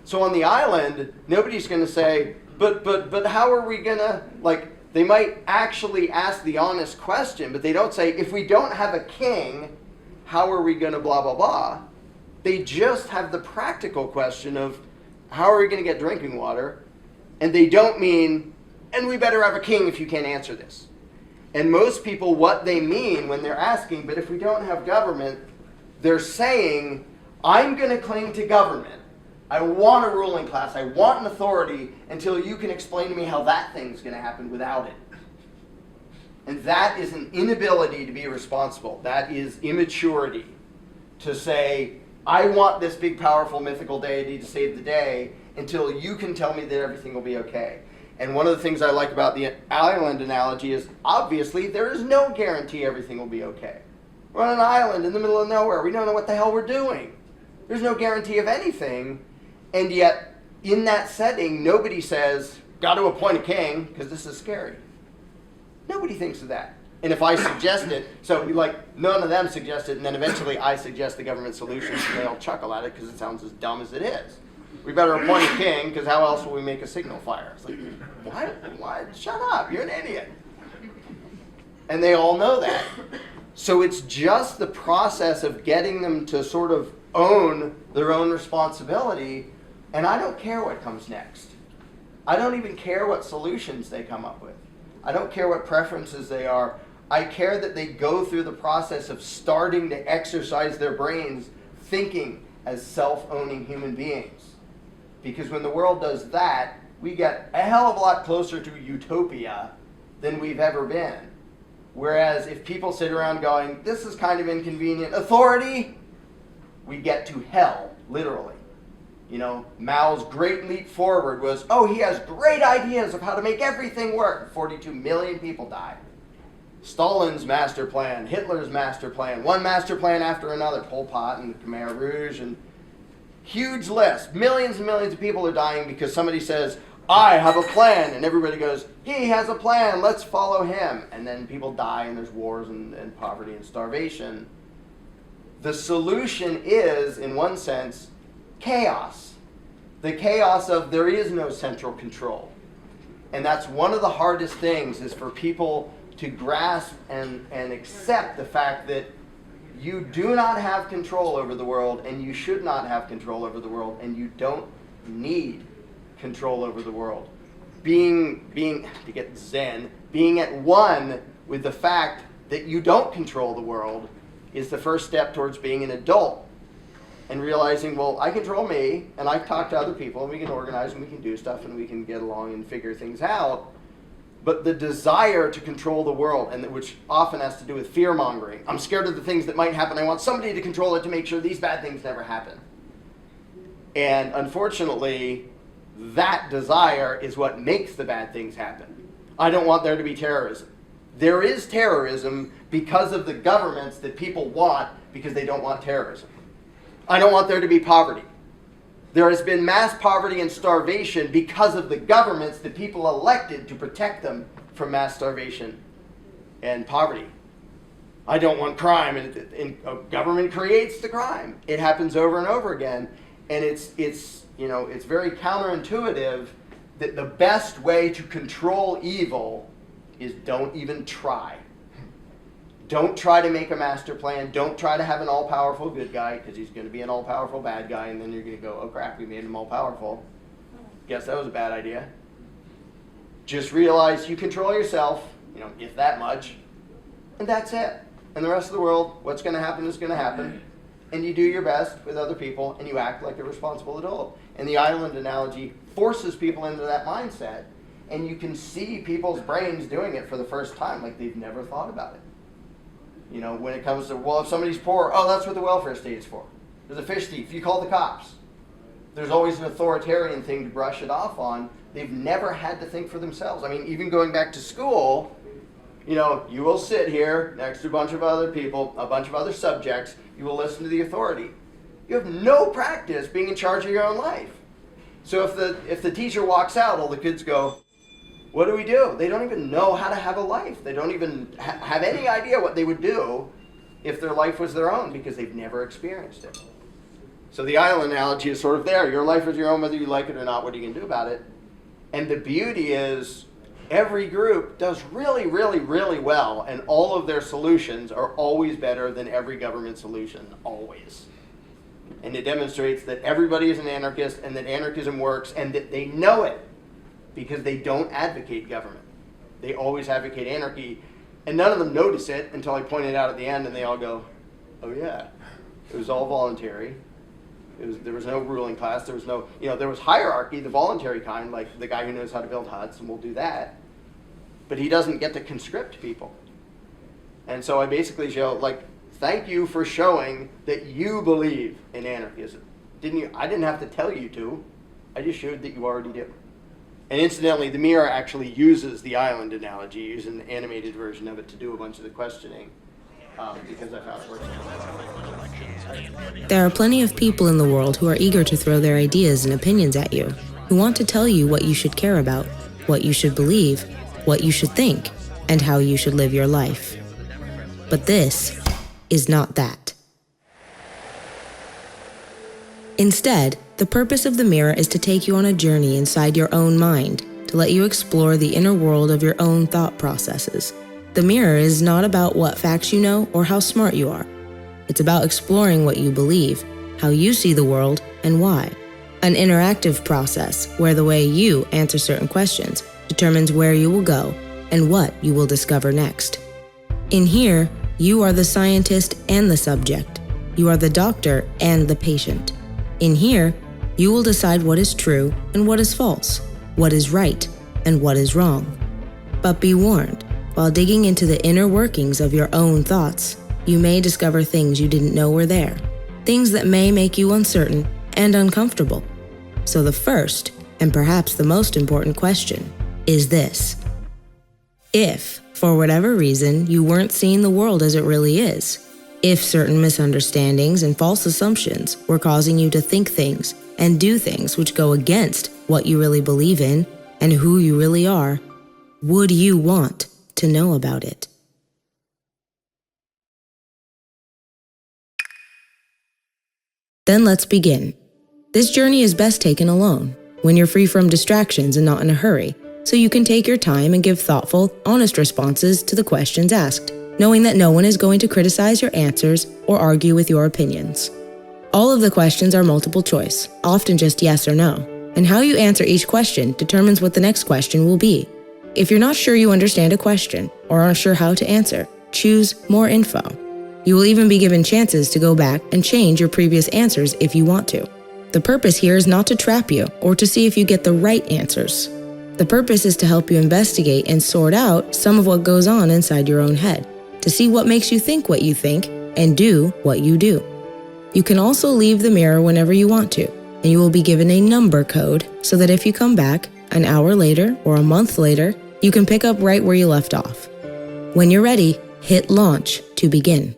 So on the island, nobody's going to say, but how are we going to, like, they might actually ask the honest question, but they don't say, if we don't have a king, how are we going to blah, blah, blah? They just have the practical question of, how are we going to get drinking water? And they don't mean, and we better have a king if you can't answer this. And most people, what they mean when they're asking, but if we don't have government, they're saying, I'm going to cling to government. I want a ruling class. I want an authority until you can explain to me how that thing's going to happen without it. And that is an inability to be responsible. That is immaturity. To say, I want this big, powerful, mythical deity to save the day until you can tell me that everything will be okay. And one of the things I like about the island analogy is, obviously, there is no guarantee everything will be okay. We're on an island in the middle of nowhere. We don't know what the hell we're doing. There's no guarantee of anything. And yet, in that setting, nobody says, got to appoint a king, because this is scary. Nobody thinks of that. And if I suggest it, so like none of them suggest it, and then eventually I suggest the government solution, and they all chuckle at it because it sounds as dumb as it is. We better appoint a king, because how else will we make a signal fire? It's like, what? Shut up, you're an idiot. And they all know that. So it's just the process of getting them to sort of own their own responsibility. And I don't care what comes next. I don't even care what solutions they come up with. I don't care what preferences they are. I care that they go through the process of starting to exercise their brains, thinking as self-owning human beings. Because when the world does that, we get a hell of a lot closer to utopia than we've ever been. Whereas if people sit around going, this is kind of inconvenient, authority, we get to hell, literally. You know, Mao's great leap forward was, oh, he has great ideas of how to make everything work. 42 million people died. Stalin's master plan, Hitler's master plan, one master plan after another, Pol Pot and the Khmer Rouge, and huge list. Millions and millions of people are dying because somebody says, I have a plan, and everybody goes, he has a plan, let's follow him. And then people die, and there's wars and poverty and starvation. The solution is, in one sense, chaos. The chaos of there is no central control. And that's one of the hardest things, is for people to grasp and accept the fact that you do not have control over the world, and you should not have control over the world, and you don't need control over the world. Being to get Zen, being at one with the fact that you don't control the world is the first step towards being an adult. And realizing, well, I control me, and I talk to other people, and we can organize, and we can do stuff, and we can get along and figure things out. But the desire to control the world, and which often has to do with fear-mongering. I'm scared of the things that might happen. I want somebody to control it to make sure these bad things never happen. And unfortunately, that desire is what makes the bad things happen. I don't want there to be terrorism. There is terrorism because of the governments that people want, because they don't want terrorism. I don't want there to be poverty. There has been mass poverty and starvation because of the governments that people elected to protect them from mass starvation and poverty. I don't want crime, and government creates the crime. It happens over and over again, and it's very counterintuitive that the best way to control evil is don't even try. Don't try to make a master plan. Don't try to have an all-powerful good guy, because he's going to be an all-powerful bad guy, and then you're going to go, oh crap, we made him all-powerful. Guess that was a bad idea. Just realize you control yourself, if that much, and that's it. And the rest of the world, what's going to happen is going to happen. And you do your best with other people, and you act like a responsible adult. And the island analogy forces people into that mindset, and you can see people's brains doing it for the first time, like they've never thought about it. When it comes to, well, if somebody's poor, oh, that's what the welfare state is for. There's a fish thief, you call the cops. There's always an authoritarian thing to brush it off on. They've never had to think for themselves. I mean, even going back to school, you will sit here next to a bunch of other people, a bunch of other subjects. You will listen to the authority. You have no practice being in charge of your own life. So if the teacher walks out, all the kids go, what do we do? They don't even know how to have a life. They don't even have any idea what they would do if their life was their own, because they've never experienced it. So the island analogy is sort of there. Your life is your own, whether you like it or not. What are you going to do about it? And the beauty is every group does really, really, really well, and all of their solutions are always better than every government solution, always. And it demonstrates that everybody is an anarchist and that anarchism works and that they know it because they don't advocate government. They always advocate anarchy, and none of them notice it until I point it out at the end and they all go, oh yeah, it was all voluntary. There was no ruling class. There was no, there was hierarchy, the voluntary kind, like the guy who knows how to build huts, and we'll do that. But he doesn't get to conscript people. And so I basically show, like, thank you for showing that you believe in anarchism. I didn't have to tell you to. I just showed that you already do. And incidentally, the mirror actually uses the island analogy, using the animated version of it to do a bunch of the questioning. Because I found it works. There are plenty of people in the world who are eager to throw their ideas and opinions at you, who want to tell you what you should care about, what you should believe, what you should think, and how you should live your life. But this is not that. Instead, the purpose of the mirror is to take you on a journey inside your own mind, to let you explore the inner world of your own thought processes. The mirror is not about what facts you know or how smart you are. It's about exploring what you believe, how you see the world, and why. An interactive process where the way you answer certain questions determines where you will go and what you will discover next. In here, you are the scientist and the subject. You are the doctor and the patient. In here, you will decide what is true and what is false, what is right and what is wrong. But be warned, while digging into the inner workings of your own thoughts, you may discover things you didn't know were there, things that may make you uncertain and uncomfortable. So the first, and perhaps the most important question, is this. If, for whatever reason, you weren't seeing the world as it really is, if certain misunderstandings and false assumptions were causing you to think things and do things which go against what you really believe in and who you really are, would you want to know about it? Then let's begin. This journey is best taken alone, when you're free from distractions and not in a hurry, so you can take your time and give thoughtful, honest responses to the questions asked, knowing that no one is going to criticize your answers or argue with your opinions. All of the questions are multiple choice, often just yes or no, and how you answer each question determines what the next question will be. If you're not sure you understand a question or aren't sure how to answer, choose more info. You will even be given chances to go back and change your previous answers if you want to. The purpose here is not to trap you or to see if you get the right answers. The purpose is to help you investigate and sort out some of what goes on inside your own head, to see what makes you think what you think and do what you do. You can also leave the mirror whenever you want to, and you will be given a number code so that if you come back an hour later or a month later, you can pick up right where you left off. When you're ready, hit launch to begin.